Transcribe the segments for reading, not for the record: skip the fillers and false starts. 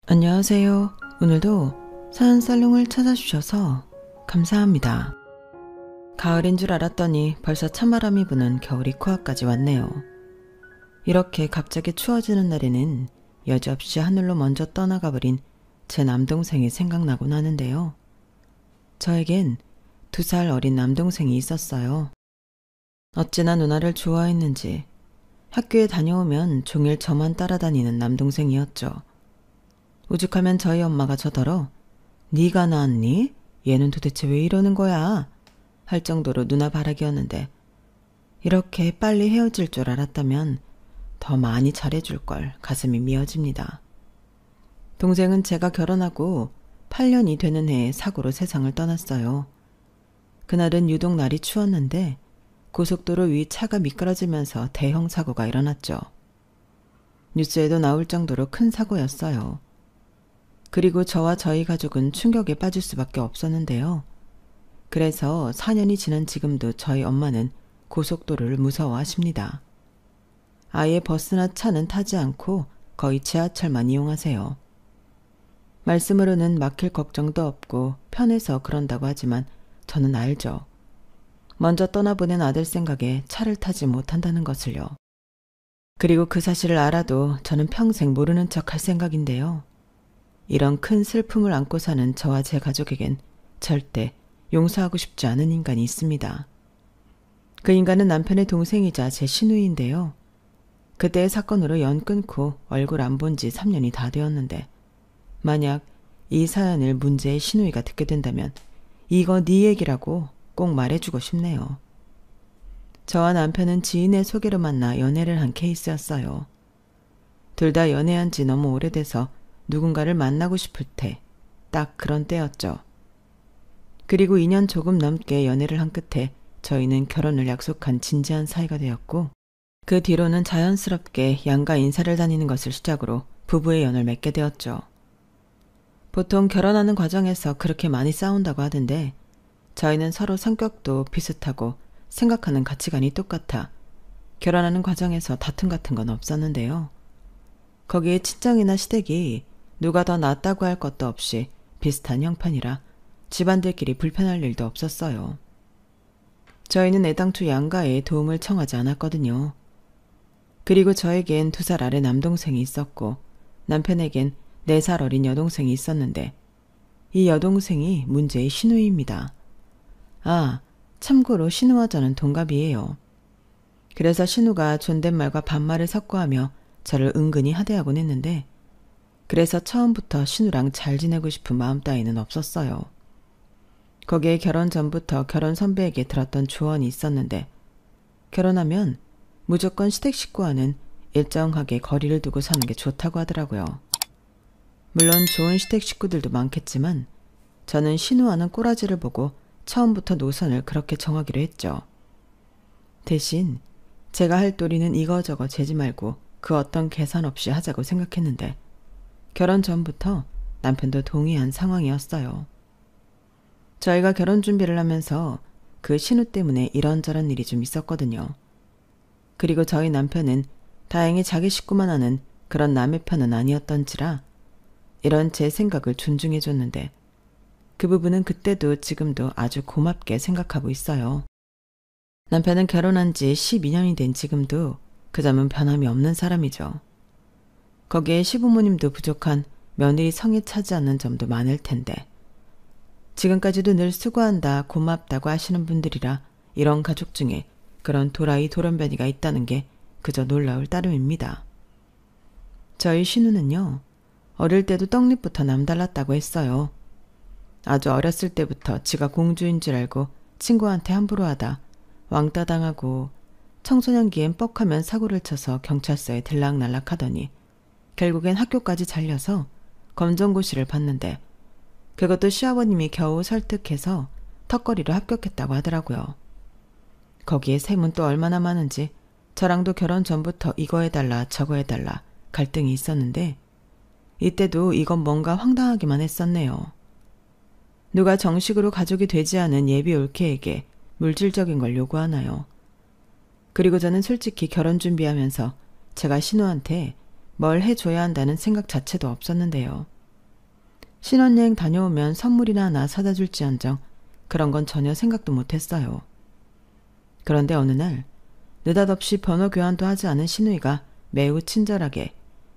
안녕하세요. 오늘도 사연살롱을 찾아주셔서 감사합니다. 가을인 줄 알았더니 벌써 찬바람이 부는 겨울이 코앞까지 왔네요. 이렇게 갑자기 추워지는 날에는 여지없이 하늘로 먼저 떠나가버린 제 남동생이 생각나곤 하는데요. 저에겐 2살 어린 남동생이 있었어요. 어찌나 누나를 좋아했는지 학교에 다녀오면 종일 저만 따라다니는 남동생이었죠. 오죽하면 저희 엄마가 저더러 네가 낳았니? 얘는 도대체 왜 이러는 거야? 할 정도로 누나 바라기였는데 이렇게 빨리 헤어질 줄 알았다면 더 많이 잘해줄 걸 가슴이 미어집니다. 동생은 제가 결혼하고 8년이 되는 해에 사고로 세상을 떠났어요. 그날은 유독 날이 추웠는데 고속도로 위 차가 미끄러지면서 대형 사고가 일어났죠. 뉴스에도 나올 정도로 큰 사고였어요. 그리고 저와 저희 가족은 충격에 빠질 수밖에 없었는데요. 그래서 4년이 지난 지금도 저희 엄마는 고속도로를 무서워하십니다. 아예 버스나 차는 타지 않고 거의 지하철만 이용하세요. 말씀으로는 막힐 걱정도 없고 편해서 그런다고 하지만 저는 알죠. 먼저 떠나보낸 아들 생각에 차를 타지 못한다는 것을요. 그리고 그 사실을 알아도 저는 평생 모르는 척 할 생각인데요. 이런 큰 슬픔을 안고 사는 저와 제 가족에겐 절대 용서하고 싶지 않은 인간이 있습니다. 그 인간은 남편의 동생이자 제 시누이인데요. 그때의 사건으로 연 끊고 얼굴 안 본 지 3년이 다 되었는데 만약 이 사연을 문제의 시누이가 듣게 된다면 이거 네 얘기라고 꼭 말해주고 싶네요. 저와 남편은 지인의 소개로 만나 연애를 한 케이스였어요. 둘 다 연애한 지 너무 오래돼서 누군가를 만나고 싶을 때 딱 그런 때였죠. 그리고 2년 조금 넘게 연애를 한 끝에 저희는 결혼을 약속한 진지한 사이가 되었고 그 뒤로는 자연스럽게 양가 인사를 다니는 것을 시작으로 부부의 연을 맺게 되었죠. 보통 결혼하는 과정에서 그렇게 많이 싸운다고 하던데 저희는 서로 성격도 비슷하고 생각하는 가치관이 똑같아 결혼하는 과정에서 다툼 같은 건 없었는데요. 거기에 친정이나 시댁이 누가 더 낫다고 할 것도 없이 비슷한 형편이라 집안들끼리 불편할 일도 없었어요. 저희는 애당초 양가에 도움을 청하지 않았거든요. 그리고 저에겐 2살 아래 남동생이 있었고 남편에겐 4살 어린 여동생이 있었는데 이 여동생이 문제의 시누이입니다. 아, 참고로 신우와 저는 동갑이에요. 그래서 신우가 존댓말과 반말을 섞어하며 저를 은근히 하대하곤 했는데 그래서 처음부터 신우랑 잘 지내고 싶은 마음 따위는 없었어요. 거기에 결혼 전부터 결혼 선배에게 들었던 조언이 있었는데 결혼하면 무조건 시댁 식구와는 일정하게 거리를 두고 사는 게 좋다고 하더라고요. 물론 좋은 시댁 식구들도 많겠지만 저는 신우와는 꼬라지를 보고 처음부터 노선을 그렇게 정하기로 했죠. 대신 제가 할 도리는 이거저거 재지 말고 그 어떤 계산 없이 하자고 생각했는데 결혼 전부터 남편도 동의한 상황이었어요. 저희가 결혼 준비를 하면서 그 신우 때문에 이런저런 일이 좀 있었거든요. 그리고 저희 남편은 다행히 자기 식구만 하는 그런 남의 편은 아니었던지라 이런 제 생각을 존중해 줬는데 그 부분은 그때도 지금도 아주 고맙게 생각하고 있어요. 남편은 결혼한 지 12년이 된 지금도 그 점은 변함이 없는 사람이죠. 거기에 시부모님도 부족한 며느리 성에 차지 않는 점도 많을 텐데 지금까지도 늘 수고한다 고맙다고 하시는 분들이라 이런 가족 중에 그런 도라이 돌연변이가 있다는 게 그저 놀라울 따름입니다. 저희 신우는요. 어릴 때도 떡잎부터 남달랐다고 했어요. 아주 어렸을 때부터 지가 공주인 줄 알고 친구한테 함부로 하다 왕따 당하고 청소년기엔 뻑하면 사고를 쳐서 경찰서에 들락날락 하더니 결국엔 학교까지 잘려서 검정고시를 봤는데 그것도 시아버님이 겨우 설득해서 턱걸이로 합격했다고 하더라고요. 거기에 셈은 또 얼마나 많은지 저랑도 결혼 전부터 이거 해달라 저거 해달라 갈등이 있었는데 이때도 이건 뭔가 황당하기만 했었네요. 누가 정식으로 가족이 되지 않은 예비 올케에게 물질적인 걸 요구하나요? 그리고 저는 솔직히 결혼 준비하면서 제가 신우한테 뭘 해줘야 한다는 생각 자체도 없었는데요. 신혼여행 다녀오면 선물이나 하나 사다 줄지언정 그런 건 전혀 생각도 못했어요. 그런데 어느 날 느닷없이 번호 교환도 하지 않은 신우이가 매우 친절하게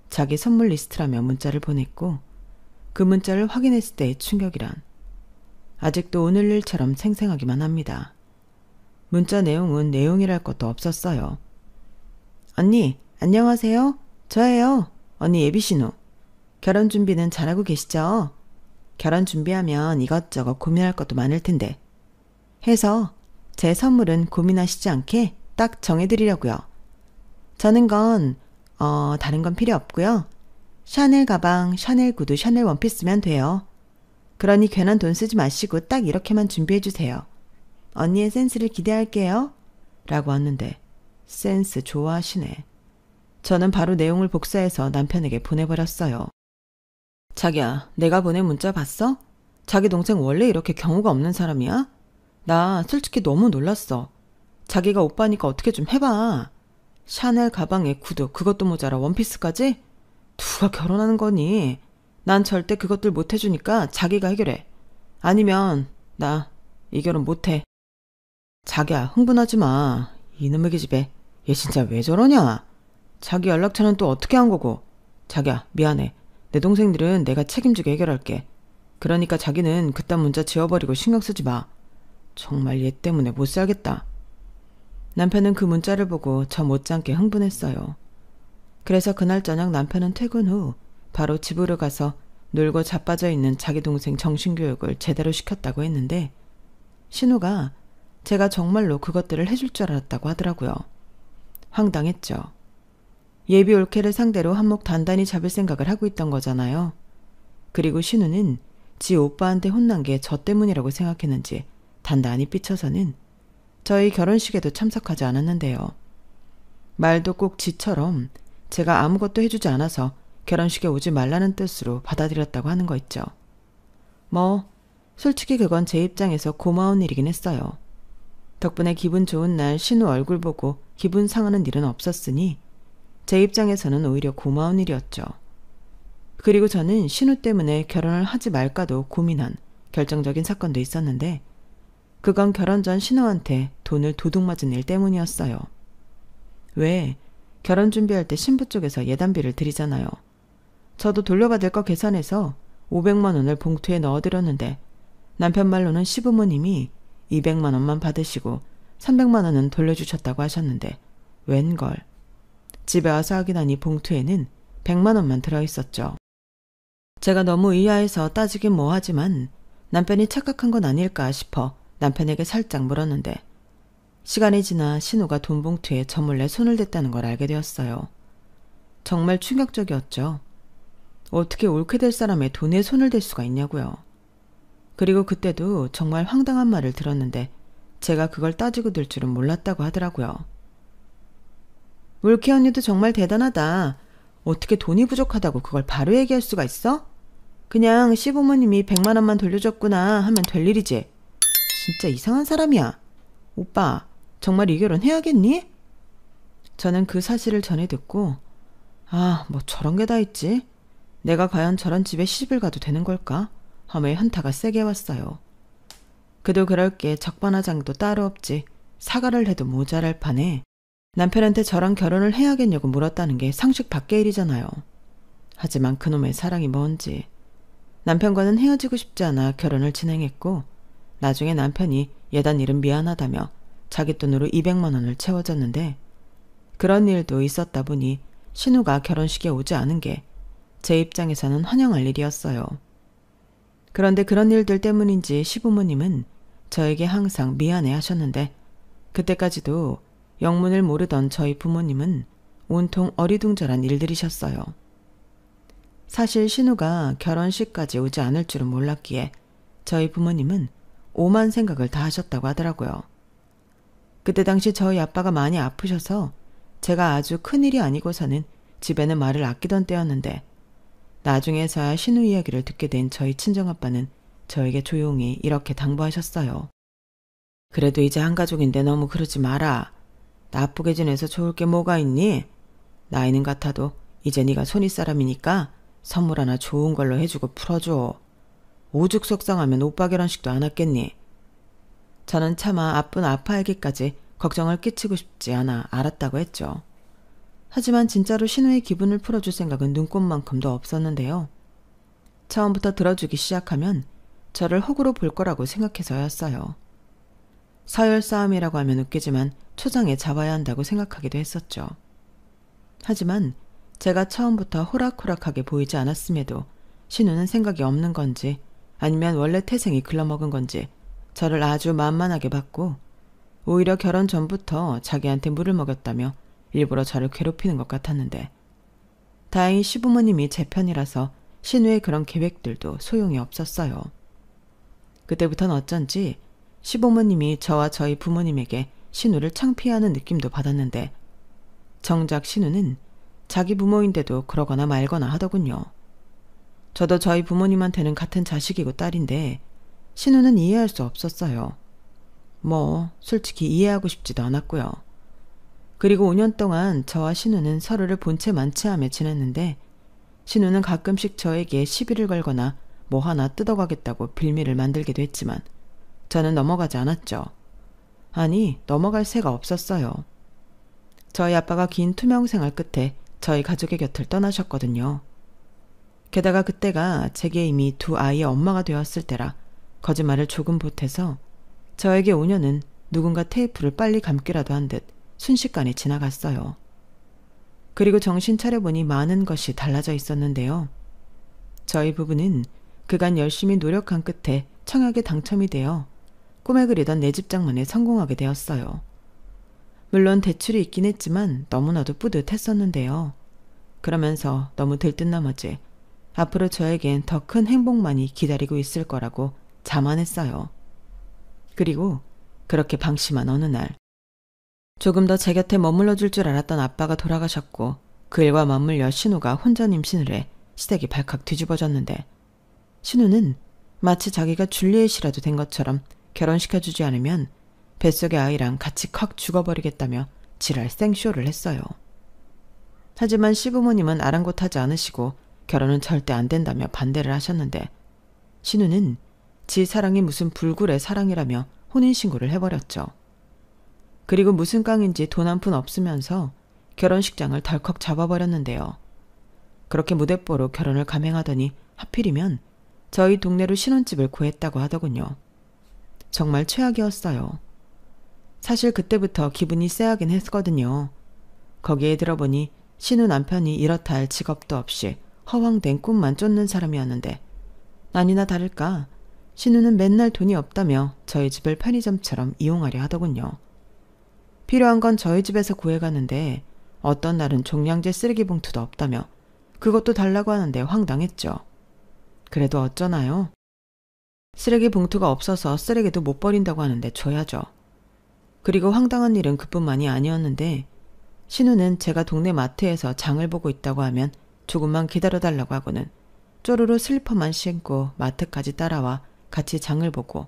자기 선물 리스트라며 문자를 보냈고 그 문자를 확인했을 때의 충격이란 아직도 오늘 일처럼 생생하기만 합니다. 문자 내용은 내용이랄 것도 없었어요. 언니, 안녕하세요. 저예요. 언니 예비신우. 결혼 준비는 잘하고 계시죠? 결혼 준비하면 이것저것 고민할 것도 많을 텐데. 해서 제 선물은 고민하시지 않게 딱 정해드리려고요. 저는 다른 건 필요 없고요. 샤넬 가방, 샤넬 구두, 샤넬 원피스면 돼요. 그러니 괜한 돈 쓰지 마시고 딱 이렇게만 준비해주세요. 언니의 센스를 기대할게요. 라고 왔는데 센스 좋아하시네. 저는 바로 내용을 복사해서 남편에게 보내버렸어요. 자기야, 내가 보낸 문자 봤어? 자기 동생 원래 이렇게 경우가 없는 사람이야? 나 솔직히 너무 놀랐어. 자기가 오빠니까 어떻게 좀 해봐. 샤넬 가방에 구두, 그것도 모자라 원피스까지? 누가 결혼하는 거니? 난 절대 그것들 못 해주니까 자기가 해결해. 아니면 나 이 결혼 못해. 자기야, 흥분하지 마. 이놈의 기집애. 얘 진짜 왜 저러냐? 자기 연락처는 또 어떻게 한 거고. 자기야, 미안해. 내 동생들은 내가 책임지게 해결할게. 그러니까 자기는 그딴 문자 지워버리고 신경 쓰지 마. 정말 얘 때문에 못 살겠다. 남편은 그 문자를 보고 저 못지않게 흥분했어요. 그래서 그날 저녁 남편은 퇴근 후 바로 집으로 가서 놀고 자빠져 있는 자기 동생 정신교육을 제대로 시켰다고 했는데 신우가 제가 정말로 그것들을 해줄 줄 알았다고 하더라고요. 황당했죠. 예비 올케를 상대로 한몫 단단히 잡을 생각을 하고 있던 거잖아요. 그리고 신우는 지 오빠한테 혼난 게 저 때문이라고 생각했는지 단단히 삐쳐서는 저희 결혼식에도 참석하지 않았는데요. 말도 꼭 지처럼 제가 아무것도 해주지 않아서 결혼식에 오지 말라는 뜻으로 받아들였다고 하는 거 있죠. 솔직히 그건 제 입장에서 고마운 일이긴 했어요. 덕분에 기분 좋은 날 신우 얼굴 보고 기분 상하는 일은 없었으니 제 입장에서는 오히려 고마운 일이었죠. 그리고 저는 신우 때문에 결혼을 하지 말까도 고민한 결정적인 사건도 있었는데 그건 결혼 전 신우한테 돈을 도둑 맞은 일 때문이었어요. 왜? 결혼 준비할 때 신부 쪽에서 예단비를 드리잖아요. 저도 돌려받을 거 계산해서 500만 원을 봉투에 넣어드렸는데 남편 말로는 시부모님이 200만 원만 받으시고 300만 원은 돌려주셨다고 하셨는데 웬걸. 집에 와서 확인하니 봉투에는 100만 원만 들어있었죠. 제가 너무 의아해서 따지긴 뭐하지만 남편이 착각한 건 아닐까 싶어 남편에게 살짝 물었는데 시간이 지나 신우가 돈 봉투에 저 몰래 손을 댔다는 걸 알게 되었어요. 정말 충격적이었죠. 어떻게 옳게 될 사람의 돈에 손을 댈 수가 있냐고요. 그리고 그때도 정말 황당한 말을 들었는데 제가 그걸 따지고 들 줄은 몰랐다고 하더라고요. 올케 언니도 정말 대단하다. 어떻게 돈이 부족하다고 그걸 바로 얘기할 수가 있어? 그냥 시부모님이 100만 원만 돌려줬구나 하면 될 일이지. 진짜 이상한 사람이야. 오빠, 정말 이 결혼 해야겠니? 저는 그 사실을 전해 듣고 뭐 저런 게 다 있지? 내가 과연 저런 집에 시집을 가도 되는 걸까? 하며 현타가 세게 왔어요. 그도 그럴 게 적반하장도 따로 없지. 사과를 해도 모자랄 판에 남편한테 저랑 결혼을 해야겠냐고 물었다는 게 상식 밖의 일이잖아요. 하지만 그놈의 사랑이 뭔지. 남편과는 헤어지고 싶지 않아 결혼을 진행했고 나중에 남편이 예단 일은 미안하다며 자기 돈으로 200만 원을 채워줬는데 그런 일도 있었다 보니 신우가 결혼식에 오지 않은 게 제 입장에서는 환영할 일이었어요. 그런데 그런 일들 때문인지 시부모님은 저에게 항상 미안해 하셨는데 그때까지도 영문을 모르던 저희 부모님은 온통 어리둥절한 일들이셨어요. 사실 신우가 결혼식까지 오지 않을 줄은 몰랐기에 저희 부모님은 오만 생각을 다 하셨다고 하더라고요. 그때 당시 저희 아빠가 많이 아프셔서 제가 아주 큰일이 아니고서는 집에는 말을 아끼던 때였는데 나중에서야 신우 이야기를 듣게 된 저희 친정아빠는 저에게 조용히 이렇게 당부하셨어요. 그래도 이제 한 가족인데 너무 그러지 마라. 나쁘게 지내서 좋을 게 뭐가 있니? 나이는 같아도 이제 네가 손윗사람이니까 선물 하나 좋은 걸로 해주고 풀어줘. 오죽 속상하면 오빠 결혼식도 안 왔겠니? 저는 차마 아픈 아파하기까지 걱정을 끼치고 싶지 않아 알았다고 했죠. 하지만 진짜로 신우의 기분을 풀어줄 생각은 눈꼽만큼도 없었는데요. 처음부터 들어주기 시작하면 저를 호구로 볼 거라고 생각해서였어요. 서열 싸움이라고 하면 웃기지만 초장에 잡아야 한다고 생각하기도 했었죠. 하지만 제가 처음부터 호락호락하게 보이지 않았음에도 신우는 생각이 없는 건지 아니면 원래 태생이 글러먹은 건지 저를 아주 만만하게 봤고 오히려 결혼 전부터 자기한테 물을 먹였다며 일부러 저를 괴롭히는 것 같았는데 다행히 시부모님이 제 편이라서 신우의 그런 계획들도 소용이 없었어요. 그때부터는 어쩐지 시부모님이 저와 저희 부모님에게 신우를 창피해하는 느낌도 받았는데 정작 신우는 자기 부모인데도 그러거나 말거나 하더군요. 저도 저희 부모님한테는 같은 자식이고 딸인데 신우는 이해할 수 없었어요. 솔직히 이해하고 싶지도 않았고요. 그리고 5년 동안 저와 신우는 서로를 본 채 만취하며 지냈는데 신우는 가끔씩 저에게 시비를 걸거나 뭐 하나 뜯어가겠다고 빌미를 만들기도 했지만 저는 넘어가지 않았죠. 아니, 넘어갈 새가 없었어요. 저희 아빠가 긴 투명 생활 끝에 저희 가족의 곁을 떠나셨거든요. 게다가 그때가 제게 이미 두 아이의 엄마가 되었을 때라 거짓말을 조금 보태서 저에게 5년은 누군가 테이프를 빨리 감기라도 한 듯 순식간에 지나갔어요. 그리고 정신 차려보니 많은 것이 달라져 있었는데요. 저희 부부는 그간 열심히 노력한 끝에 청약에 당첨이 되어 꿈에 그리던 내 집 장만에 성공하게 되었어요. 물론 대출이 있긴 했지만 너무나도 뿌듯했었는데요. 그러면서 너무 들뜬 나머지 앞으로 저에겐 더 큰 행복만이 기다리고 있을 거라고 자만했어요. 그리고 그렇게 방심한 어느 날 조금 더 제 곁에 머물러 줄 줄 알았던 아빠가 돌아가셨고 그 일과 맞물려 신우가 혼전 임신을 해 시댁이 발칵 뒤집어졌는데 신우는 마치 자기가 줄리엣이라도 된 것처럼 결혼시켜주지 않으면 뱃속의 아이랑 같이 콱 죽어버리겠다며 지랄 생쇼를 했어요. 하지만 시부모님은 아랑곳하지 않으시고 결혼은 절대 안 된다며 반대를 하셨는데 신우는 지 사랑이 무슨 불굴의 사랑이라며 혼인신고를 해버렸죠. 그리고 무슨 깡인지 돈 한 푼 없으면서 결혼식장을 덜컥 잡아버렸는데요. 그렇게 무대뽀로 결혼을 감행하더니 하필이면 저희 동네로 신혼집을 구했다고 하더군요. 정말 최악이었어요. 사실 그때부터 기분이 쎄하긴 했거든요. 거기에 들어보니 신우 남편이 이렇다 할 직업도 없이 허황된 꿈만 쫓는 사람이었는데 아니나 다를까 신우는 맨날 돈이 없다며 저희 집을 편의점처럼 이용하려 하더군요. 필요한 건 저희 집에서 구해가는데 어떤 날은 종량제 쓰레기 봉투도 없다며 그것도 달라고 하는데 황당했죠. 그래도 어쩌나요? 쓰레기 봉투가 없어서 쓰레기도 못 버린다고 하는데 줘야죠. 그리고 황당한 일은 그뿐만이 아니었는데 신우는 제가 동네 마트에서 장을 보고 있다고 하면 조금만 기다려달라고 하고는 쪼르르 슬리퍼만 신고 마트까지 따라와 같이 장을 보고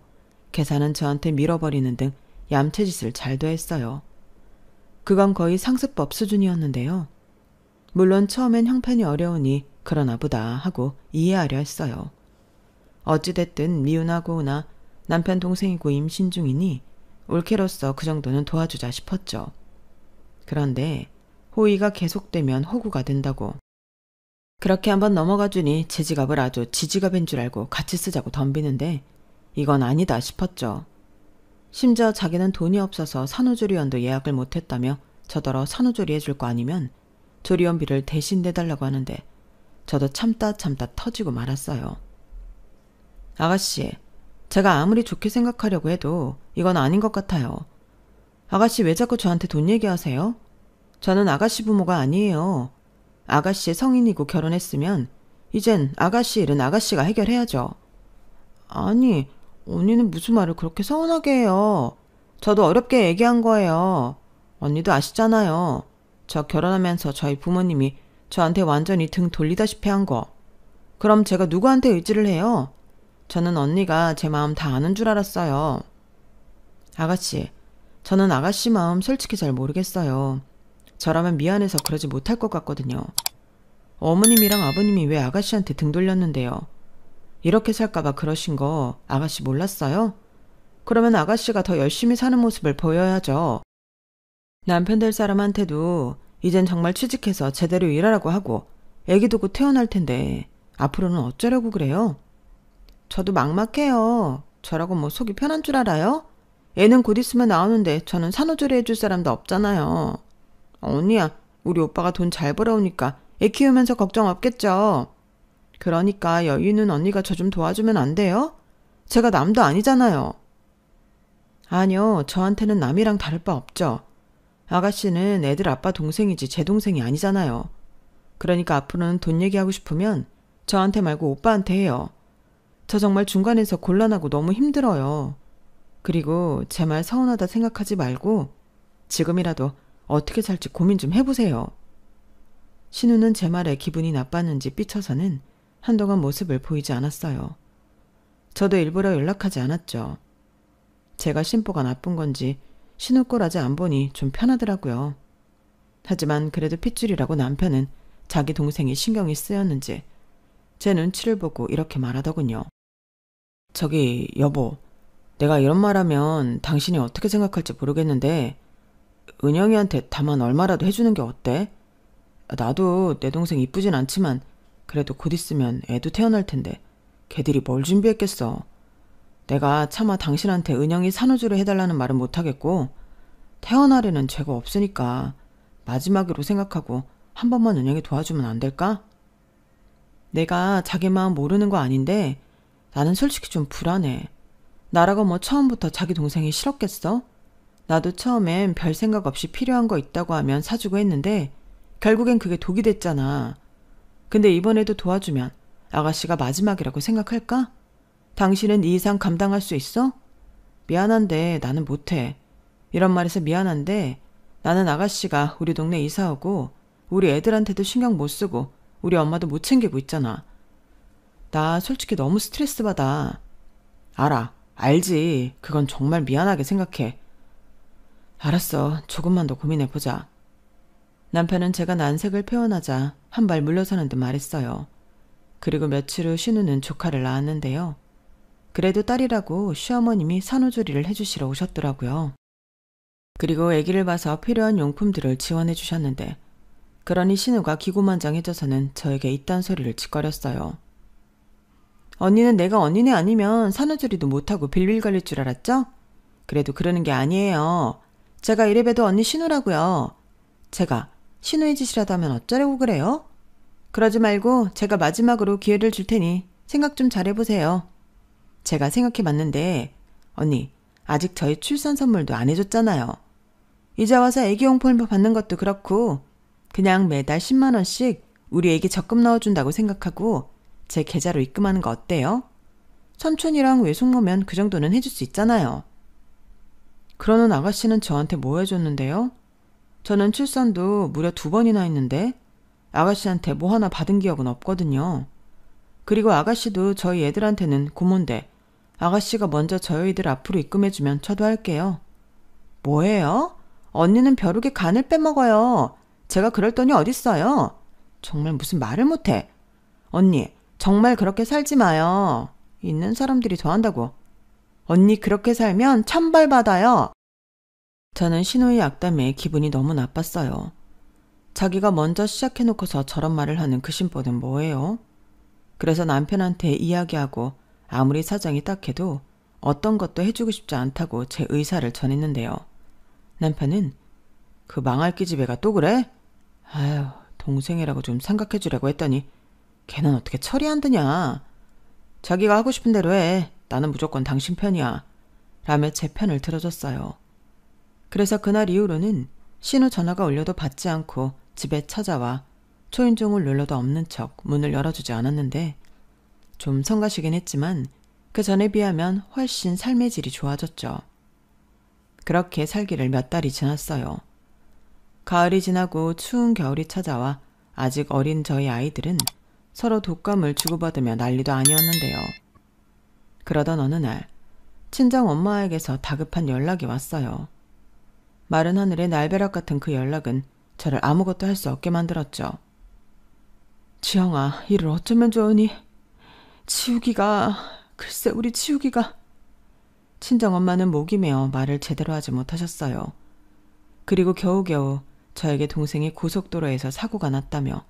계산은 저한테 밀어버리는 등 얌체짓을 잘도 했어요. 그건 거의 상습법 수준이었는데요. 물론 처음엔 형편이 어려우니 그러나 보다 하고 이해하려 했어요. 어찌됐든 미운하고나 남편 동생이고 임신 중이니 올케로서 그 정도는 도와주자 싶었죠. 그런데 호의가 계속되면 호구가 된다고. 그렇게 한번 넘어가 주니 제 지갑을 아주 지지갑인 줄 알고 같이 쓰자고 덤비는데 이건 아니다 싶었죠. 심지어 자기는 돈이 없어서 산후조리원도 예약을 못했다며 저더러 산후조리 해줄 거 아니면 조리원비를 대신 내달라고 하는데 저도 참다 터지고 말았어요. 아가씨, 제가 아무리 좋게 생각하려고 해도 이건 아닌 것 같아요. 아가씨 왜 자꾸 저한테 돈 얘기하세요? 저는 아가씨 부모가 아니에요. 아가씨 성인이고 결혼했으면 이젠 아가씨 일은 아가씨가 해결해야죠. 아니, 언니는 무슨 말을 그렇게 서운하게 해요. 저도 어렵게 얘기한 거예요. 언니도 아시잖아요. 저 결혼하면서 저희 부모님이 저한테 완전히 등 돌리다시피 한 거. 그럼 제가 누구한테 의지를 해요? 저는 언니가 제 마음 다 아는 줄 알았어요. 아가씨, 저는 아가씨 마음 솔직히 잘 모르겠어요. 저라면 미안해서 그러지 못할 것 같거든요. 어머님이랑 아버님이 왜 아가씨한테 등 돌렸는데요? 이렇게 살까봐 그러신 거 아가씨 몰랐어요? 그러면 아가씨가 더 열심히 사는 모습을 보여야죠. 남편 될 사람한테도 이젠 정말 취직해서 제대로 일하라고 하고 애기도 곧 태어날 텐데 앞으로는 어쩌려고 그래요? 저도 막막해요. 저라고 뭐 속이 편한 줄 알아요? 애는 곧 있으면 나오는데 저는 산후조리 해줄 사람도 없잖아요. 언니야, 우리 오빠가 돈 잘 벌어오니까 애 키우면서 걱정 없겠죠. 그러니까 여유 있는 언니가 저 좀 도와주면 안 돼요? 제가 남도 아니잖아요. 아니요, 저한테는 남이랑 다를 바 없죠. 아가씨는 애들 아빠 동생이지 제 동생이 아니잖아요. 그러니까 앞으로는 돈 얘기하고 싶으면 저한테 말고 오빠한테 해요. 저 정말 중간에서 곤란하고 너무 힘들어요. 그리고 제 말 서운하다 생각하지 말고 지금이라도 어떻게 살지 고민 좀 해보세요. 신우는 제 말에 기분이 나빴는지 삐쳐서는 한동안 모습을 보이지 않았어요. 저도 일부러 연락하지 않았죠. 제가 심보가 나쁜 건지 신우 꼴 아직 안 보니 좀 편하더라고요. 하지만 그래도 핏줄이라고 남편은 자기 동생이 신경이 쓰였는지 제 눈치를 보고 이렇게 말하더군요. 저기 여보, 내가 이런 말하면 당신이 어떻게 생각할지 모르겠는데 은영이한테 다만 얼마라도 해주는 게 어때? 나도 내 동생 이쁘진 않지만 그래도 곧 있으면 애도 태어날 텐데 걔들이 뭘 준비했겠어. 내가 차마 당신한테 은영이 산후조리 해달라는 말은 못하겠고 태어나려는 죄가 없으니까 마지막으로 생각하고 한 번만 은영이 도와주면 안 될까? 내가 자기 마음 모르는 거 아닌데 나는 솔직히 좀 불안해. 나라고 뭐 처음부터 자기 동생이 싫었겠어? 나도 처음엔 별 생각 없이 필요한 거 있다고 하면 사주고 했는데 결국엔 그게 독이 됐잖아. 근데 이번에도 도와주면 아가씨가 마지막이라고 생각할까? 당신은 이 이상 감당할 수 있어? 미안한데 나는 못해. 이런 말해서 미안한데 나는 아가씨가 우리 동네 이사 오고 우리 애들한테도 신경 못 쓰고 우리 엄마도 못 챙기고 있잖아. 나 솔직히 너무 스트레스 받아. 알아. 알지. 그건 정말 미안하게 생각해. 알았어. 조금만 더 고민해보자. 남편은 제가 난색을 표현하자 한 발 물러서는 듯 말했어요. 그리고 며칠 후 신우는 조카를 낳았는데요. 그래도 딸이라고 시어머님이 산후조리를 해주시러 오셨더라고요. 그리고 아기를 봐서 필요한 용품들을 지원해 주셨는데 그러니 신우가 기고만장해져서는 저에게 이딴 소리를 짓거렸어요. 언니는 내가 언니네 아니면 산후조리도 못하고 빌빌 걸릴 줄 알았죠? 그래도 그러는 게 아니에요. 제가 이래봬도 언니 신우라고요. 제가 신우의 짓이라도 하면 어쩌려고 그래요? 그러지 말고 제가 마지막으로 기회를 줄 테니 생각 좀 잘해보세요. 제가 생각해봤는데 언니 아직 저희 출산 선물도 안 해줬잖아요. 이제 와서 애기용품 받는 것도 그렇고 그냥 매달 10만 원씩 우리 애기 적금 넣어준다고 생각하고 제 계좌로 입금하는 거 어때요? 삼촌이랑 외숙모면 그 정도는 해줄 수 있잖아요. 그러는 아가씨는 저한테 뭐 해줬는데요? 저는 출산도 무려 2번이나 했는데 아가씨한테 뭐 하나 받은 기억은 없거든요. 그리고 아가씨도 저희 애들한테는 고모인데 아가씨가 먼저 저희들 앞으로 입금해주면 저도 할게요. 뭐예요? 언니는 벼룩에 간을 빼먹어요. 제가 그럴 돈이 어딨어요? 정말 무슨 말을 못해. 언니 정말 그렇게 살지 마요. 있는 사람들이 더 한다고. 언니 그렇게 살면 천벌 받아요. 저는 신우의 악담에 기분이 너무 나빴어요. 자기가 먼저 시작해놓고서 저런 말을 하는 그 심보는 뭐예요? 그래서 남편한테 이야기하고 아무리 사정이 딱해도 어떤 것도 해주고 싶지 않다고 제 의사를 전했는데요. 남편은 그 망할 기집애가 또 그래? 아유, 동생이라고 좀 생각해주려고 했더니 걔는 어떻게 철이 안 드냐. 자기가 하고 싶은 대로 해. 나는 무조건 당신 편이야. 라며 제 편을 들어줬어요. 그래서 그날 이후로는 신우 전화가 울려도 받지 않고 집에 찾아와 초인종을 눌러도 없는 척 문을 열어주지 않았는데 좀 성가시긴 했지만 그 전에 비하면 훨씬 삶의 질이 좋아졌죠. 그렇게 살기를 몇 달이 지났어요. 가을이 지나고 추운 겨울이 찾아와 아직 어린 저희 아이들은 서로 독감을 주고받으며 난리도 아니었는데요. 그러던 어느 날 친정 엄마에게서 다급한 연락이 왔어요. 마른 하늘의 날벼락 같은 그 연락은 저를 아무것도 할 수 없게 만들었죠. 지영아, 이를 어쩌면 좋으니? 글쎄 우리 치우기가. 친정엄마는 목이 메어 말을 제대로 하지 못하셨어요. 그리고 겨우겨우 저에게 동생이 고속도로에서 사고가 났다며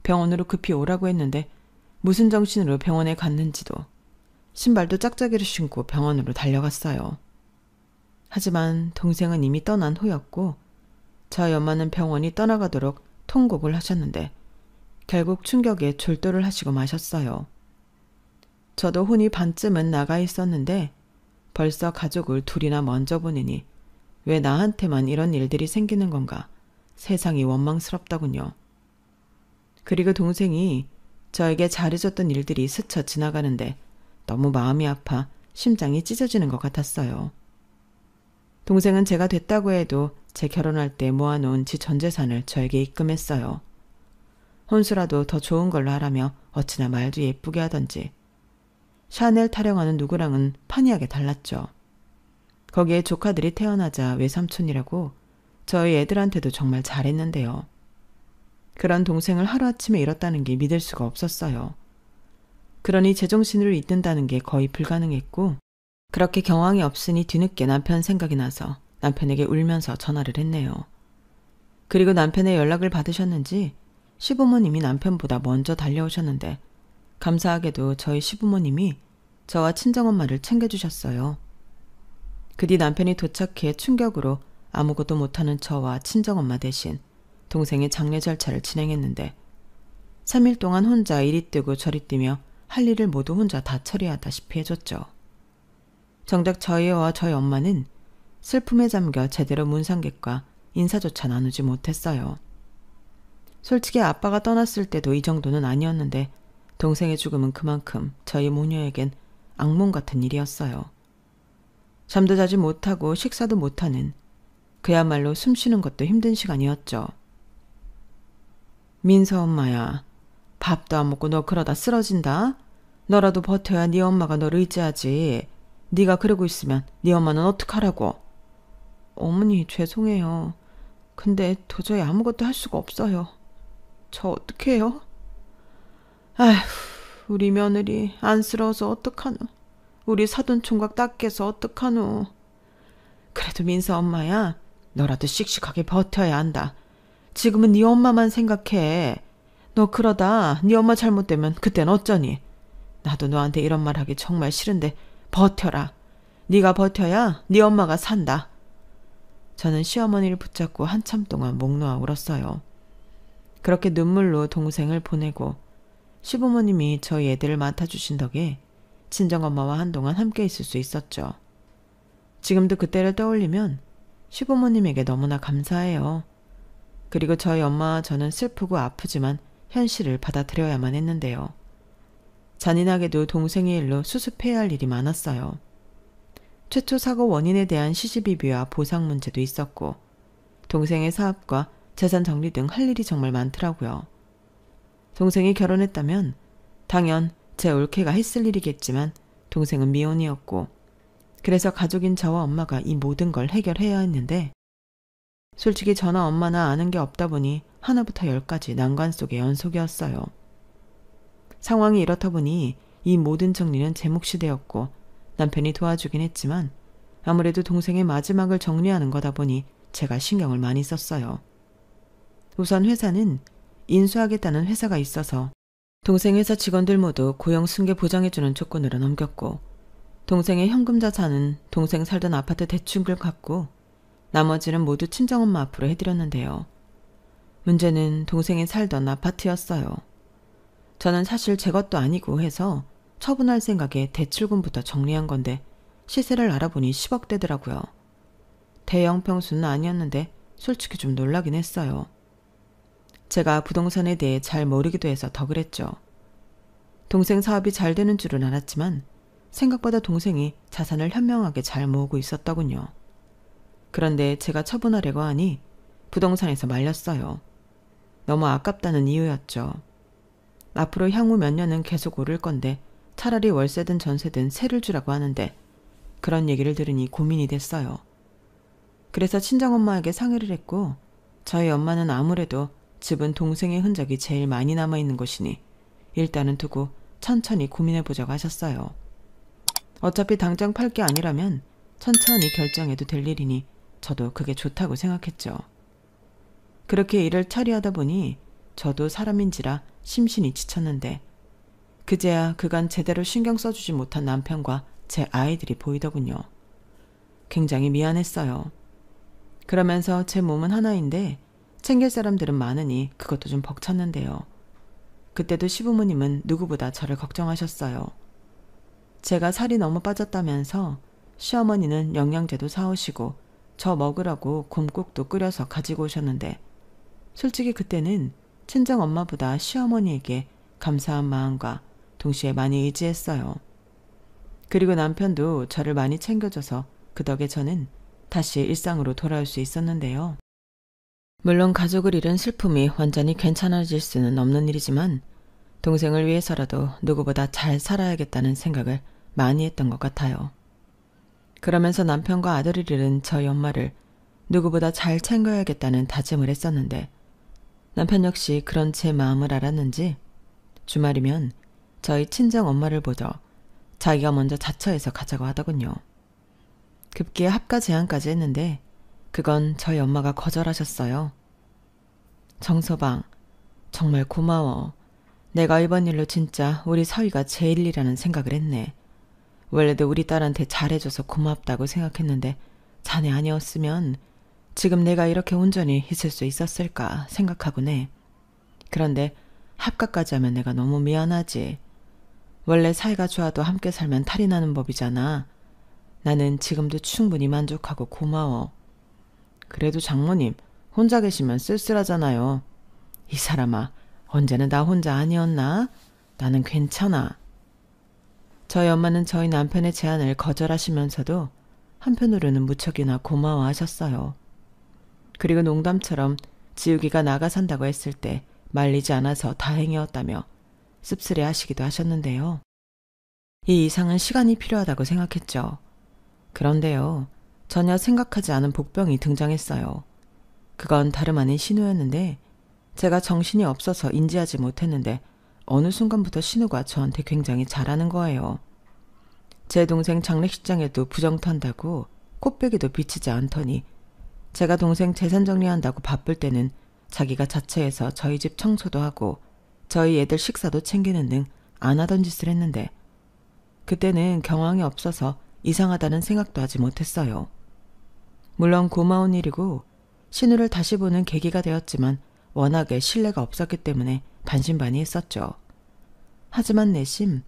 병원으로 급히 오라고 했는데 무슨 정신으로 병원에 갔는지도, 신발도 짝짝이를 신고 병원으로 달려갔어요. 하지만 동생은 이미 떠난 후였고 저희 엄마는 병원이 떠나가도록 통곡을 하셨는데 결국 충격에 졸도를 하시고 마셨어요. 저도 혼이 반쯤은 나가 있었는데 벌써 가족을 둘이나 먼저 보내니 왜 나한테만 이런 일들이 생기는 건가 세상이 원망스럽더군요. 그리고 동생이 저에게 잘해줬던 일들이 스쳐 지나가는데 너무 마음이 아파 심장이 찢어지는 것 같았어요. 동생은 제가 됐다고 해도 제 결혼할 때 모아놓은 지 전 재산을 저에게 입금했어요. 혼수라도 더 좋은 걸로 하라며 어찌나 말도 예쁘게 하던지. 샤넬 타령하는 누구랑은 판이하게 달랐죠. 거기에 조카들이 태어나자 외삼촌이라고 저희 애들한테도 정말 잘했는데요. 그런 동생을 하루아침에 잃었다는 게 믿을 수가 없었어요. 그러니 제정신으로 잊는다는 게 거의 불가능했고, 그렇게 경황이 없으니 뒤늦게 남편 생각이 나서 남편에게 울면서 전화를 했네요. 그리고 남편의 연락을 받으셨는지 시부모님이 남편보다 먼저 달려오셨는데 감사하게도 저희 시부모님이 저와 친정엄마를 챙겨주셨어요. 그 뒤 남편이 도착해 충격으로 아무것도 못하는 저와 친정엄마 대신 동생의 장례 절차를 진행했는데 3일 동안 혼자 이리 뛰고 저리 뛰며 할 일을 모두 혼자 다 처리하다시피 해줬죠. 정작 저희와 저희 엄마는 슬픔에 잠겨 제대로 문상객과 인사조차 나누지 못했어요. 솔직히 아빠가 떠났을 때도 이 정도는 아니었는데 동생의 죽음은 그만큼 저희 모녀에겐 악몽 같은 일이었어요. 잠도 자지 못하고 식사도 못하는, 그야말로 숨 쉬는 것도 힘든 시간이었죠. 민서 엄마야, 밥도 안 먹고 너 그러다 쓰러진다. 너라도 버텨야 네 엄마가 너를 의지하지. 네가 그러고 있으면 네 엄마는 어떡하라고. 어머니 죄송해요. 근데 도저히 아무것도 할 수가 없어요. 저 어떡해요? 아휴, 우리 며느리 안쓰러워서 어떡하노. 우리 사돈총각 닦여서 어떡하노. 그래도 민서 엄마야, 너라도 씩씩하게 버텨야 한다. 지금은 네 엄마만 생각해. 너 그러다 네 엄마 잘못되면 그땐 어쩌니. 나도 너한테 이런 말 하기 정말 싫은데 버텨라. 네가 버텨야 네 엄마가 산다. 저는 시어머니를 붙잡고 한참 동안 목 놓아 울었어요. 그렇게 눈물로 동생을 보내고 시부모님이 저희 애들을 맡아주신 덕에 친정엄마와 한동안 함께 있을 수 있었죠. 지금도 그때를 떠올리면 시부모님에게 너무나 감사해요. 그리고 저희 엄마와 저는 슬프고 아프지만 현실을 받아들여야만 했는데요. 잔인하게도 동생의 일로 수습해야 할 일이 많았어요. 최초 사고 원인에 대한 시시비비와 보상 문제도 있었고 동생의 사업과 재산 정리 등 할 일이 정말 많더라고요. 동생이 결혼했다면 당연 제 올케가 했을 일이겠지만 동생은 미혼이었고 그래서 가족인 저와 엄마가 이 모든 걸 해결해야 했는데 솔직히 저나 엄마나 아는 게 없다 보니 하나부터 열까지 난관 속의 연속이었어요. 상황이 이렇다 보니 이 모든 정리는 제 몫이 되었고 남편이 도와주긴 했지만 아무래도 동생의 마지막을 정리하는 거다 보니 제가 신경을 많이 썼어요. 우선 회사는 인수하겠다는 회사가 있어서 동생 회사 직원들 모두 고용 승계 보장해주는 조건으로 넘겼고 동생의 현금 자산은 동생 살던 아파트 대출을 갚고 나머지는 모두 친정엄마 앞으로 해드렸는데요. 문제는 동생이 살던 아파트였어요. 저는 사실 제 것도 아니고 해서 처분할 생각에 대출금부터 정리한 건데 시세를 알아보니 10억대더라고요. 대형 평수는 아니었는데 솔직히 좀 놀라긴 했어요. 제가 부동산에 대해 잘 모르기도 해서 더 그랬죠. 동생 사업이 잘 되는 줄은 알았지만 생각보다 동생이 자산을 현명하게 잘 모으고 있었더군요. 그런데 제가 처분하려고 하니 부동산에서 말렸어요. 너무 아깝다는 이유였죠. 앞으로 향후 몇 년은 계속 오를 건데 차라리 월세든 전세든 세를 주라고 하는데 그런 얘기를 들으니 고민이 됐어요. 그래서 친정엄마에게 상의를 했고 저희 엄마는 아무래도 집은 동생의 흔적이 제일 많이 남아있는 곳이니 일단은 두고 천천히 고민해보자고 하셨어요. 어차피 당장 팔 게 아니라면 천천히 결정해도 될 일이니 저도 그게 좋다고 생각했죠. 그렇게 일을 처리하다 보니 저도 사람인지라 심신이 지쳤는데 그제야 그간 제대로 신경 써주지 못한 남편과 제 아이들이 보이더군요. 굉장히 미안했어요. 그러면서 제 몸은 하나인데 챙길 사람들은 많으니 그것도 좀 벅찼는데요. 그때도 시부모님은 누구보다 저를 걱정하셨어요. 제가 살이 너무 빠졌다면서 시어머니는 영양제도 사오시고 저 먹으라고 곰국도 끓여서 가지고 오셨는데 솔직히 그때는 친정 엄마보다 시어머니에게 감사한 마음과 동시에 많이 의지했어요. 그리고 남편도 저를 많이 챙겨줘서 그 덕에 저는 다시 일상으로 돌아올 수 있었는데요. 물론 가족을 잃은 슬픔이 완전히 괜찮아질 수는 없는 일이지만 동생을 위해서라도 누구보다 잘 살아야겠다는 생각을 많이 했던 것 같아요. 그러면서 남편과 아들을 잃은 저희 엄마를 누구보다 잘 챙겨야겠다는 다짐을 했었는데 남편 역시 그런 제 마음을 알았는지 주말이면 저희 친정 엄마를 보러 자기가 먼저 자처해서 가자고 하더군요. 급기야 합가 제안까지 했는데 그건 저희 엄마가 거절하셨어요. 정서방, 정말 고마워. 내가 이번 일로 진짜 우리 서희가 제일이라는 생각을 했네. 원래도 우리 딸한테 잘해줘서 고맙다고 생각했는데 자네 아니었으면 지금 내가 이렇게 온전히 있을 수 있었을까 생각하곤 해. 그런데 합가까지 하면 내가 너무 미안하지. 원래 사이가 좋아도 함께 살면 탈이 나는 법이잖아. 나는 지금도 충분히 만족하고 고마워. 그래도 장모님 혼자 계시면 쓸쓸하잖아요. 이 사람아, 언제는 나 혼자 아니었나? 나는 괜찮아. 저희 엄마는 저희 남편의 제안을 거절하시면서도 한편으로는 무척이나 고마워하셨어요. 그리고 농담처럼 지우기가 나가 산다고 했을 때 말리지 않아서 다행이었다며 씁쓸해 하시기도 하셨는데요. 이 이상은 시간이 필요하다고 생각했죠. 그런데요, 전혀 생각하지 않은 복병이 등장했어요. 그건 다름 아닌 신우였는데 제가 정신이 없어서 인지하지 못했는데 어느 순간부터 신우가 저한테 굉장히 잘하는 거예요. 제 동생 장례식장에도 부정 탄다고 꽃배기도 비치지 않더니 제가 동생 재산 정리한다고 바쁠 때는 자기가 자처해서 저희 집 청소도 하고 저희 애들 식사도 챙기는 등 안 하던 짓을 했는데 그때는 경황이 없어서 이상하다는 생각도 하지 못했어요. 물론 고마운 일이고 신우를 다시 보는 계기가 되었지만 워낙에 신뢰가 없었기 때문에 반신반의했었죠. 하지만 내심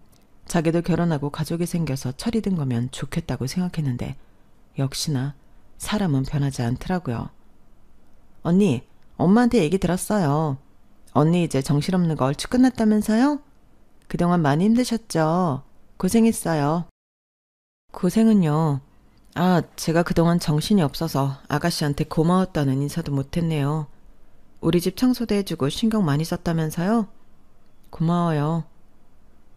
자기도 결혼하고 가족이 생겨서 철이 든 거면 좋겠다고 생각했는데 역시나 사람은 변하지 않더라고요. 언니, 엄마한테 얘기 들었어요. 언니 이제 정신없는 거 얼추 끝났다면서요? 그동안 많이 힘드셨죠? 고생했어요. 고생은요. 제가 그동안 정신이 없어서 아가씨한테 고마웠다는 인사도 못했네요. 우리 집 청소도 해주고 신경 많이 썼다면서요? 고마워요.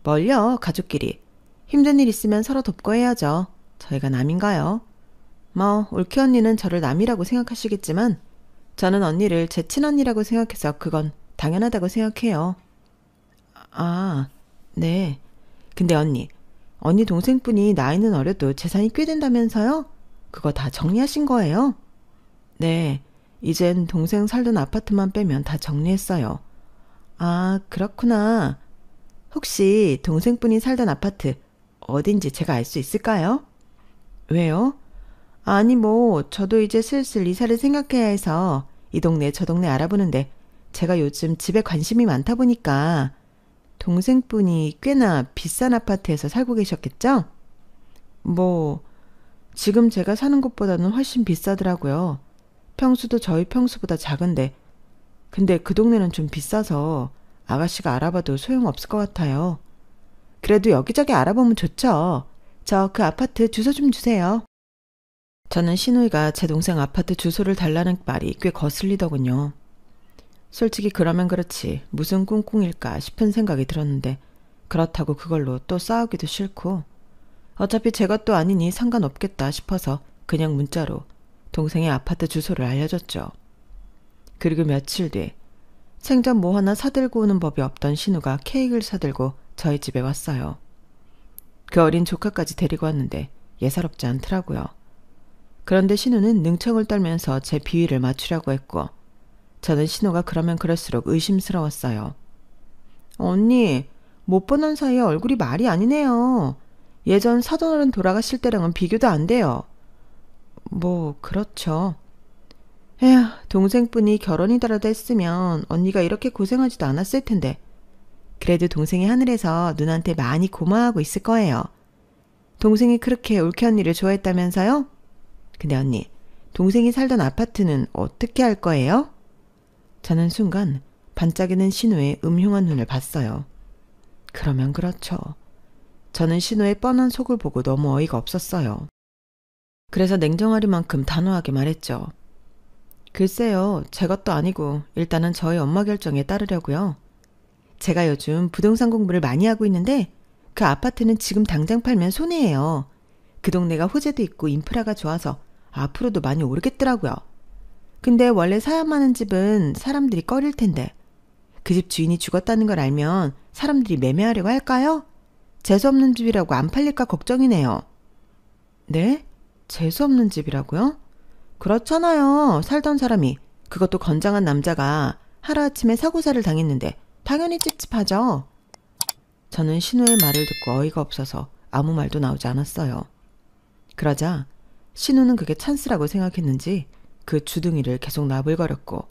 뭘요, 가족끼리. 힘든 일 있으면 서로 돕고 해야죠. 저희가 남인가요? 올케 언니는 저를 남이라고 생각하시겠지만 저는 언니를 제 친언니라고 생각해서 그건 당연하다고 생각해요. 네. 근데 언니 동생분이 나이는 어려도 재산이 꽤 된다면서요? 그거 다 정리하신 거예요? 네. 이젠 동생 살던 아파트만 빼면 다 정리했어요. 그렇구나. 혹시 동생분이 살던 아파트 어딘지 제가 알 수 있을까요? 왜요? 저도 이제 슬슬 이사를 생각해야 해서 이 동네 저 동네 알아보는데 제가 요즘 집에 관심이 많다 보니까 동생분이 꽤나 비싼 아파트에서 살고 계셨겠죠? 지금 제가 사는 곳보다는 훨씬 비싸더라고요. 평수도 저희 평수보다 작은데 근데 그 동네는 좀 비싸서 아가씨가 알아봐도 소용없을 것 같아요. 그래도 여기저기 알아보면 좋죠. 저 그 아파트 주소 좀 주세요. 저는 신우이가 제 동생 아파트 주소를 달라는 말이 꽤 거슬리더군요. 솔직히 그러면 그렇지 무슨 꿍꿍일까 싶은 생각이 들었는데 그렇다고 그걸로 또 싸우기도 싫고 어차피 제 것도 아니니 상관없겠다 싶어서 그냥 문자로 동생의 아파트 주소를 알려줬죠. 그리고 며칠 뒤 생전 뭐 하나 사들고 오는 법이 없던 신우가 케이크를 사들고 저희 집에 왔어요. 그 어린 조카까지 데리고 왔는데 예사롭지 않더라고요. 그런데 신우는 능청을 떨면서 제 비위를 맞추려고 했고 저는 신우가 그러면 그럴수록 의심스러웠어요. 언니, 못 보는 사이에 얼굴이 말이 아니네요. 예전 사돈어른 돌아가실 때랑은 비교도 안 돼요. 뭐 그렇죠. 에휴, 동생분이 결혼이더라도 했으면 언니가 이렇게 고생하지도 않았을 텐데. 그래도 동생이 하늘에서 누나한테 많이 고마워하고 있을 거예요. 동생이 그렇게 올케 언니를 좋아했다면서요? 근데 언니, 동생이 살던 아파트는 어떻게 할 거예요? 저는 순간 반짝이는 신우의 음흉한 눈을 봤어요. 그러면 그렇죠. 저는 신우의 뻔한 속을 보고 너무 어이가 없었어요. 그래서 냉정하리만큼 단호하게 말했죠. 글쎄요, 제 것도 아니고 일단은 저희 엄마 결정에 따르려고요. 제가 요즘 부동산 공부를 많이 하고 있는데 그 아파트는 지금 당장 팔면 손해예요. 그 동네가 호재도 있고 인프라가 좋아서 앞으로도 많이 오르겠더라고요. 근데 원래 사람 많은 집은 사람들이 꺼릴 텐데 그 집 주인이 죽었다는 걸 알면 사람들이 매매하려고 할까요? 재수없는 집이라고 안 팔릴까 걱정이네요. 네? 재수없는 집이라고요? 그렇잖아요. 살던 사람이, 그것도 건장한 남자가 하루아침에 사고사를 당했는데 당연히 찝찝하죠. 저는 신우의 말을 듣고 어이가 없어서 아무 말도 나오지 않았어요. 그러자 신우는 그게 찬스라고 생각했는지 그 주둥이를 계속 나불거렸고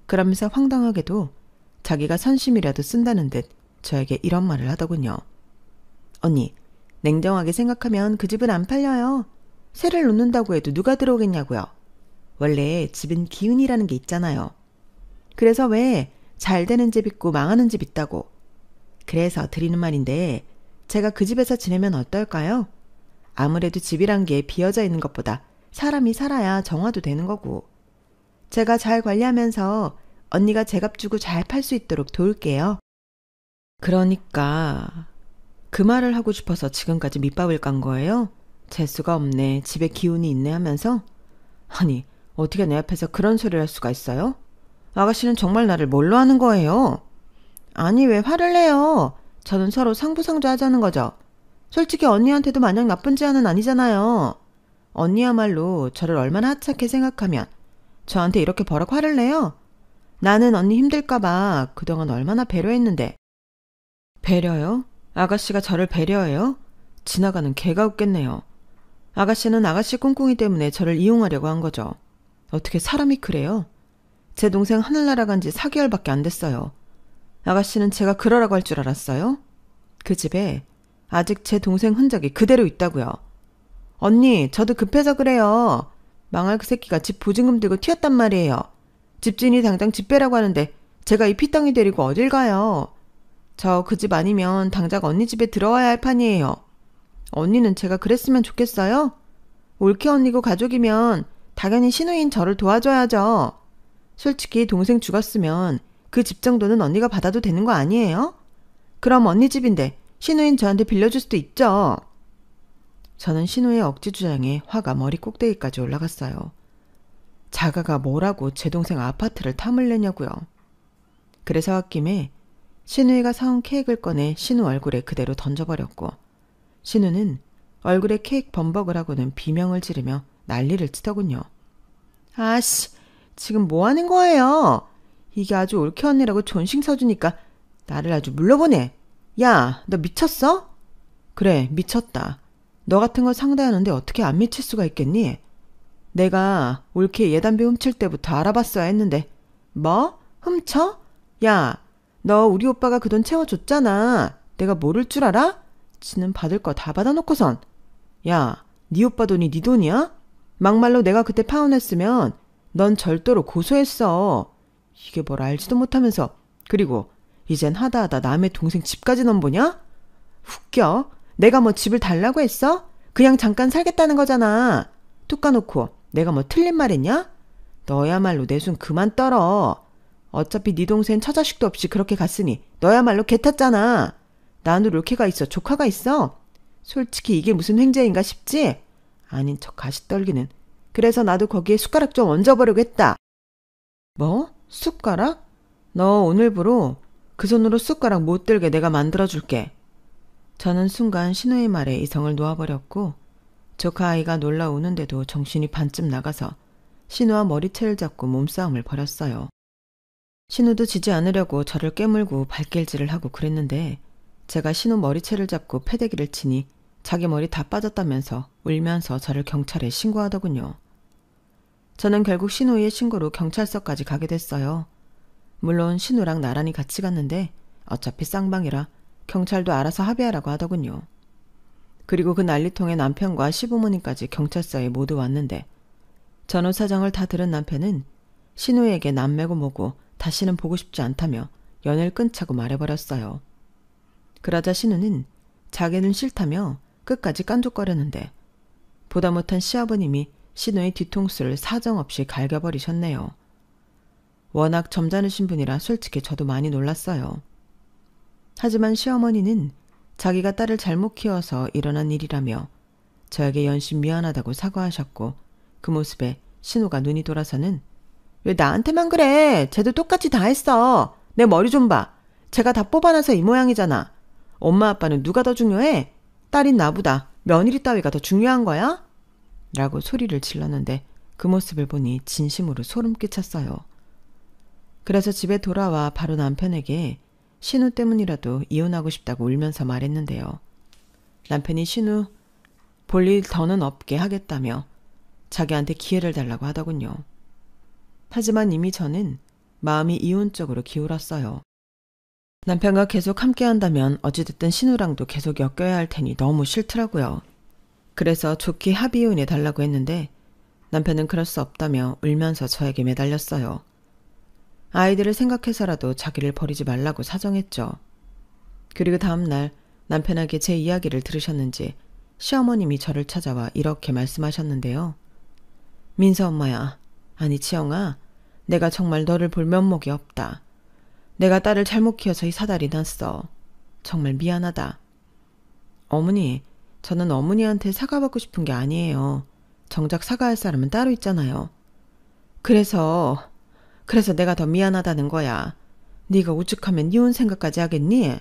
그러면서 황당하게도 자기가 선심이라도 쓴다는 듯 저에게 이런 말을 하더군요. 언니, 냉정하게 생각하면 그 집은 안 팔려요. 세를 놓는다고 해도 누가 들어오겠냐고요. 원래 집은 기운이라는 게 있잖아요. 그래서 왜 잘 되는 집 있고 망하는 집 있다고. 그래서 드리는 말인데 제가 그 집에서 지내면 어떨까요? 아무래도 집이란 게 비어져 있는 것보다 사람이 살아야 정화도 되는 거고. 제가 잘 관리하면서 언니가 제값 주고 잘 팔 수 있도록 도울게요. 그러니까 그 말을 하고 싶어서 지금까지 밑밥을 깐 거예요? 재수가 없네, 집에 기운이 있네 하면서? 아니, 어떻게 내 앞에서 그런 소리를 할 수가 있어요? 아가씨는 정말 나를 뭘로 하는 거예요? 아니, 왜 화를 내요? 저는 서로 상부상조하자는 거죠. 솔직히 언니한테도 마냥 나쁜 죄는 아니잖아요. 언니야말로 저를 얼마나 하찮게 생각하면 저한테 이렇게 버럭 화를 내요? 나는 언니 힘들까봐 그동안 얼마나 배려했는데. 배려요? 아가씨가 저를 배려해요? 지나가는 개가 웃겠네요. 아가씨는 아가씨 꿍꿍이 때문에 저를 이용하려고 한 거죠. 어떻게 사람이 그래요? 제 동생 하늘나라 간 지 4개월밖에 안 됐어요. 아가씨는 제가 그러라고 할 줄 알았어요? 그 집에 아직 제 동생 흔적이 그대로 있다고요. 언니, 저도 급해서 그래요. 망할 그 새끼가 집 보증금 들고 튀었단 말이에요. 집주인이 당장 집 빼라고 하는데 제가 이 피덩이 데리고 어딜 가요. 저 그 집 아니면 당장 언니 집에 들어와야 할 판이에요. 언니는 제가 그랬으면 좋겠어요? 올케 언니고 가족이면 당연히 신우인 저를 도와줘야죠. 솔직히 동생 죽었으면 그 집 정도는 언니가 받아도 되는 거 아니에요? 그럼 언니 집인데 신우인 저한테 빌려줄 수도 있죠. 저는 신우의 억지 주장에 화가 머리 꼭대기까지 올라갔어요. 자가가 뭐라고 제 동생 아파트를 탐을 내냐고요. 그래서 홧김에 신우이가 사온 케이크를 꺼내 신우 얼굴에 그대로 던져버렸고 신우는 얼굴에 케이크 범벅을 하고는 비명을 지르며 난리를 치더군요. 아씨, 지금 뭐 하는 거예요? 이게 아주 올케 언니라고 존칭 서주니까 나를 아주 물러보내. 야, 너 미쳤어? 그래, 미쳤다. 너 같은 거 상대하는데 어떻게 안 미칠 수가 있겠니? 내가 올케 예단비 훔칠 때부터 알아봤어야 했는데. 뭐? 훔쳐? 야, 너 우리 오빠가 그 돈 채워줬잖아. 내가 모를 줄 알아? 지는 받을 거 다 받아놓고선. 야, 네 오빠 돈이 네 돈이야? 막말로 내가 그때 파혼했으면 넌 절도로 고소했어. 이게 뭘 알지도 못하면서. 그리고 이젠 하다하다 남의 동생 집까지 넘보냐? 웃겨. 내가 뭐 집을 달라고 했어? 그냥 잠깐 살겠다는 거잖아. 툭 까놓고 내가 뭐 틀린 말 했냐? 너야말로 내 손 그만 떨어. 어차피 네 동생 처자식도 없이 그렇게 갔으니 너야말로 개 탔잖아. 나는 롤케가 있어, 조카가 있어. 솔직히 이게 무슨 횡재인가 싶지? 아닌 척 가시 떨기는. 그래서 나도 거기에 숟가락 좀 얹어보려고 했다. 뭐? 숟가락? 너 오늘부로 그 손으로 숟가락 못 들게 내가 만들어줄게. 저는 순간 신우의 말에 이성을 놓아버렸고 조카 아이가 놀라우는데도 정신이 반쯤 나가서 신우와 머리채를 잡고 몸싸움을 벌였어요. 신우도 지지 않으려고 저를 깨물고 발길질을 하고 그랬는데 제가 신우 머리채를 잡고 패대기를 치니 자기 머리 다 빠졌다면서 울면서 저를 경찰에 신고하더군요. 저는 결국 신우의 신고로 경찰서까지 가게 됐어요. 물론 신우랑 나란히 같이 갔는데 어차피 쌍방이라 경찰도 알아서 합의하라고 하더군요. 그리고 그 난리통에 남편과 시부모님까지 경찰서에 모두 왔는데 전후 사정을 다 들은 남편은 신우에게 남매고 뭐고 다시는 보고 싶지 않다며 연을 끊자고 말해버렸어요. 그러자 신우는 자기는 싫다며 끝까지 깐족거렸는데 보다 못한 시아버님이 신우의 뒤통수를 사정없이 갈겨버리셨네요. 워낙 점잖으신 분이라 솔직히 저도 많이 놀랐어요. 하지만 시어머니는 자기가 딸을 잘못 키워서 일어난 일이라며 저에게 연신 미안하다고 사과하셨고 그 모습에 신우가 눈이 돌아서는 왜 나한테만 그래? 쟤도 똑같이 다 했어. 내 머리 좀 봐. 제가 다 뽑아놔서 이 모양이잖아. 엄마 아빠는 누가 더 중요해? 딸인 나보다 며느리 따위가 더 중요한 거야? 라고 소리를 질렀는데 그 모습을 보니 진심으로 소름 끼쳤어요. 그래서 집에 돌아와 바로 남편에게 신우 때문이라도 이혼하고 싶다고 울면서 말했는데요. 남편이 신우 볼일 더는 없게 하겠다며 자기한테 기회를 달라고 하더군요. 하지만 이미 저는 마음이 이혼 쪽으로 기울었어요. 남편과 계속 함께 한다면 어찌됐든 신우랑도 계속 엮여야 할 테니 너무 싫더라고요. 그래서 좋게 합의혼해 달라고 했는데 남편은 그럴 수 없다며 울면서 저에게 매달렸어요. 아이들을 생각해서라도 자기를 버리지 말라고 사정했죠. 그리고 다음날 남편에게 제 이야기를 들으셨는지 시어머님이 저를 찾아와 이렇게 말씀하셨는데요. 민서 엄마야, 아니 지영아, 내가 정말 너를 볼 면목이 없다. 내가 딸을 잘못 키워서 이 사달이 났어. 정말 미안하다. 어머니, 저는 어머니한테 사과받고 싶은 게 아니에요. 정작 사과할 사람은 따로 있잖아요. 그래서 내가 더 미안하다는 거야. 네가 오죽하면 이혼 생각까지 하겠니?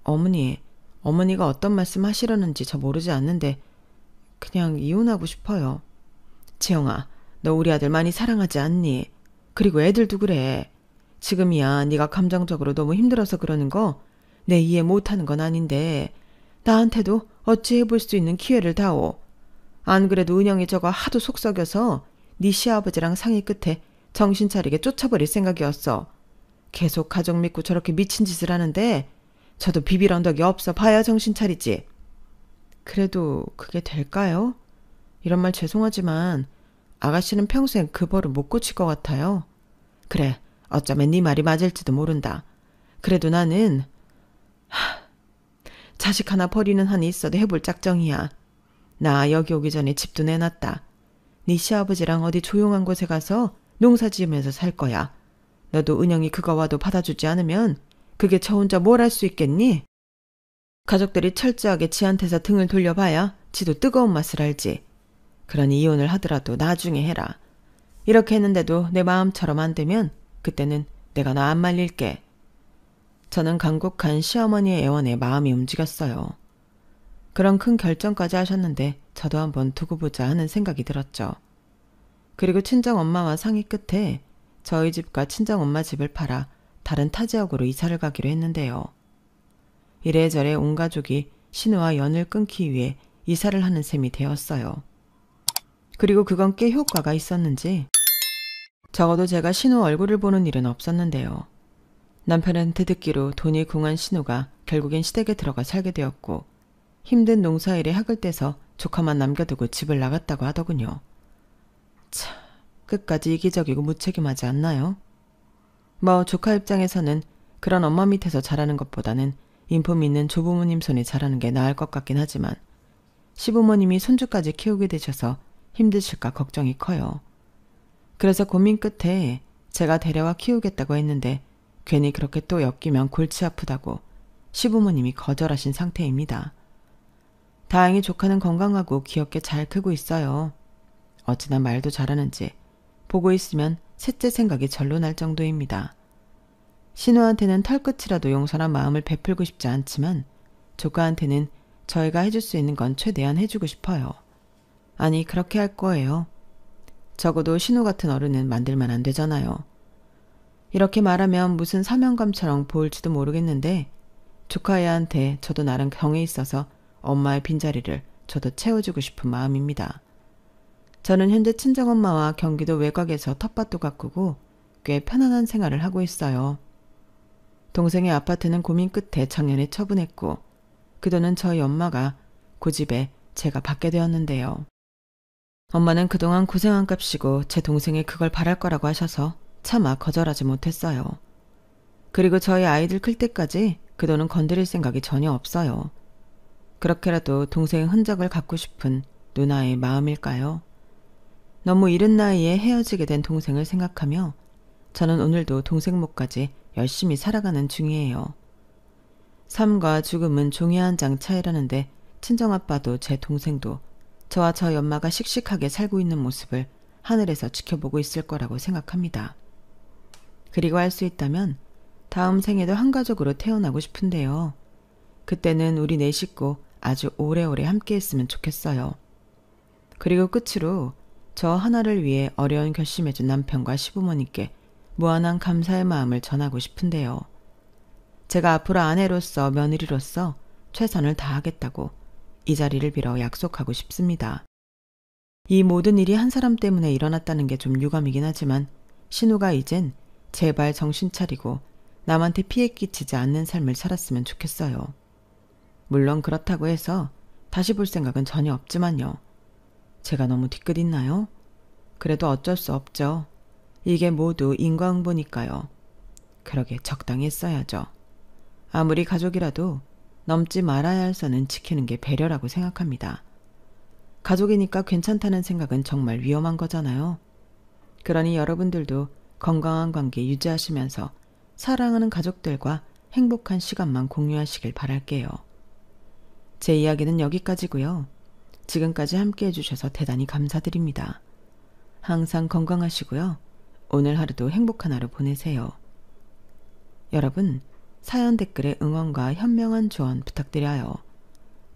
어머니가 어떤 말씀 하시려는지 저 모르지 않는데 그냥 이혼하고 싶어요. 지영아, 너 우리 아들 많이 사랑하지 않니? 그리고 애들도 그래. 지금이야 네가 감정적으로 너무 힘들어서 그러는 거 내 이해 못하는 건 아닌데 나한테도 어찌 해볼 수 있는 기회를 다오. 안 그래도 은영이 저거 하도 속썩여서 네 시아버지랑 상의 끝에 정신 차리게 쫓아버릴 생각이었어. 계속 가족 믿고 저렇게 미친 짓을 하는데 저도 비빌 언덕이 없어 봐야 정신 차리지. 그래도 그게 될까요? 이런 말 죄송하지만 아가씨는 평생 그 벌을 못 고칠 것 같아요. 그래, 어쩌면 네 말이 맞을지도 모른다. 그래도 나는 자식 하나 버리는 한이 있어도 해볼 작정이야. 나 여기 오기 전에 집도 내놨다. 네 시아버지랑 어디 조용한 곳에 가서 농사 지으면서 살 거야. 너도 은영이 그거와도 받아주지 않으면 그게 저 혼자 뭘 할 수 있겠니? 가족들이 철저하게 지한테서 등을 돌려봐야 지도 뜨거운 맛을 알지. 그러니 이혼을 하더라도 나중에 해라. 이렇게 했는데도 내 마음처럼 안 되면 그때는 내가 너 안 말릴게. 저는 간곡한 시어머니의 애원에 마음이 움직였어요. 그런 큰 결정까지 하셨는데 저도 한번 두고 보자 하는 생각이 들었죠. 그리고 친정엄마와 상의 끝에 저희 집과 친정엄마 집을 팔아 다른 타 지역으로 이사를 가기로 했는데요. 이래저래 온 가족이 신우와 연을 끊기 위해 이사를 하는 셈이 되었어요. 그리고 그건 꽤 효과가 있었는지 적어도 제가 신우 얼굴을 보는 일은 없었는데요. 남편한테 듣기로 돈이 궁한 신우가 결국엔 시댁에 들어가 살게 되었고 힘든 농사일에 학을 떼서 조카만 남겨두고 집을 나갔다고 하더군요. 참, 끝까지 이기적이고 무책임하지 않나요? 뭐 조카 입장에서는 그런 엄마 밑에서 자라는 것보다는 인품 있는 조부모님 손에 자라는 게 나을 것 같긴 하지만 시부모님이 손주까지 키우게 되셔서 힘드실까 걱정이 커요. 그래서 고민 끝에 제가 데려와 키우겠다고 했는데 괜히 그렇게 또 엮이면 골치 아프다고 시부모님이 거절하신 상태입니다. 다행히 조카는 건강하고 귀엽게 잘 크고 있어요. 어찌나 말도 잘하는지 보고 있으면 셋째 생각이 절로 날 정도입니다. 신우한테는 털끝이라도 용서한 마음을 베풀고 싶지 않지만 조카한테는 저희가 해줄 수 있는 건 최대한 해주고 싶어요. 아니, 그렇게 할 거예요. 적어도 신우 같은 어른은 만들면 안 되잖아요. 이렇게 말하면 무슨 사명감처럼 보일지도 모르겠는데 조카애한테 저도 나름 경에 있어서 엄마의 빈자리를 저도 채워주고 싶은 마음입니다. 저는 현재 친정엄마와 경기도 외곽에서 텃밭도 가꾸고 꽤 편안한 생활을 하고 있어요. 동생의 아파트는 고민 끝에 작년에 처분했고 그 돈은 저희 엄마가 고집에 제가 받게 되었는데요. 엄마는 그동안 고생한 값이고 제 동생이 그걸 바랄 거라고 하셔서 차마 거절하지 못했어요. 그리고 저희 아이들 클 때까지 그 돈은 건드릴 생각이 전혀 없어요. 그렇게라도 동생의 흔적을 갖고 싶은 누나의 마음일까요? 너무 이른 나이에 헤어지게 된 동생을 생각하며 저는 오늘도 동생 몫까지 열심히 살아가는 중이에요. 삶과 죽음은 종이 한 장 차이라는데 친정아빠도 제 동생도 저와 저희 엄마가 씩씩하게 살고 있는 모습을 하늘에서 지켜보고 있을 거라고 생각합니다. 그리고 할 수 있다면 다음 생에도 한 가족으로 태어나고 싶은데요. 그때는 우리 네 식구 아주 오래오래 함께 했으면 좋겠어요. 그리고 끝으로 저 하나를 위해 어려운 결심해준 남편과 시부모님께 무한한 감사의 마음을 전하고 싶은데요. 제가 앞으로 아내로서 며느리로서 최선을 다하겠다고 이 자리를 빌어 약속하고 싶습니다. 이 모든 일이 한 사람 때문에 일어났다는 게 좀 유감이긴 하지만 신우가 이젠 제발 정신 차리고 남한테 피해 끼치지 않는 삶을 살았으면 좋겠어요. 물론 그렇다고 해서 다시 볼 생각은 전혀 없지만요. 제가 너무 뒤끝 있나요? 그래도 어쩔 수 없죠. 이게 모두 인과응보니까요. 그러게 적당히 써야죠. 아무리 가족이라도 넘지 말아야 할 선은 지키는 게 배려라고 생각합니다. 가족이니까 괜찮다는 생각은 정말 위험한 거잖아요. 그러니 여러분들도 건강한 관계 유지하시면서 사랑하는 가족들과 행복한 시간만 공유하시길 바랄게요. 제 이야기는 여기까지고요. 지금까지 함께 해주셔서 대단히 감사드립니다. 항상 건강하시고요. 오늘 하루도 행복한 하루 보내세요. 여러분, 사연 댓글에 응원과 현명한 조언 부탁드려요.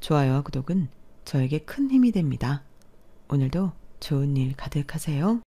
좋아요와 구독은 저에게 큰 힘이 됩니다. 오늘도 좋은 일 가득하세요.